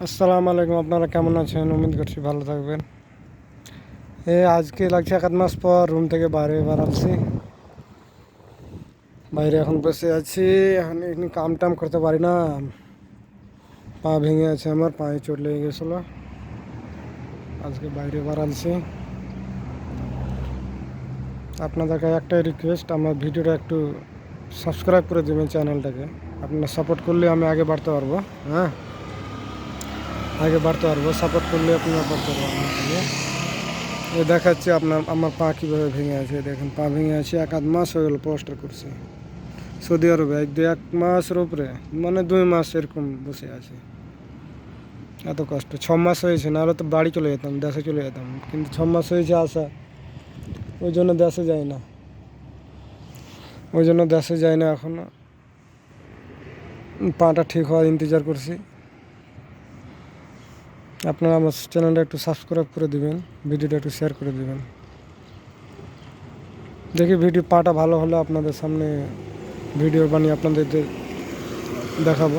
আসসালামু আলাইকুম। আপনারা কেমন আছেন? উম্মিদ করছি ভালো থাকবেন। আজকে লাগছে 1 মাস পর রুম থেকে বাইরে বাড়াচ্ছি। বাইরে এখন বসে আছি। এখন এখানে কাম টাম করতে পারি না, পা ভেঙে আছে, আমার পায়ে চোট লেগে গেছিলো। আজকে বাইরে বাড়াচ্ছি। আপনাদেরকে একটাই রিকোয়েস্ট, আমার ভিডিওটা একটু সাবস্ক্রাইব করে দেবেন চ্যানেলটাকে। আপনারা সাপোর্ট করলে আমি আগে বাড়তে পারবো। হ্যাঁ, আগে বাড়তে পারবো। সাপোর্ট করলে আপনারা বাড়তে পারবেন। দেখাচ্ছি আমার পা কীভাবে ভেঙে আছে। দেখেন, পা ভেঙে আছে, 1 মাস হয়ে গেলো প্লাস্টার করছে সৌদি আরবে। 1 মাসের উপরে, মানে 2 মাস এরকম বসে আছে। এত কষ্ট। 6 মাস হয়েছে, নাহলে তো বাড়ি চলে যেতাম, দেশে চলে যেতাম। কিন্তু 6 মাস হয়েছে আসা, ওই জন্য দেশে যাই না। এখনও পাটা ঠিক হওয়ার ইন্তজার করছি। আপনারা আমার চ্যানেলটা একটু সাবস্ক্রাইব করে দিবেন, ভিডিওটা একটু শেয়ার করে দিবেন। দেখি পাটা ভালো হলে আপনাদের সামনে ভিডিও বানিয়ে আপনাদের দেখাবো।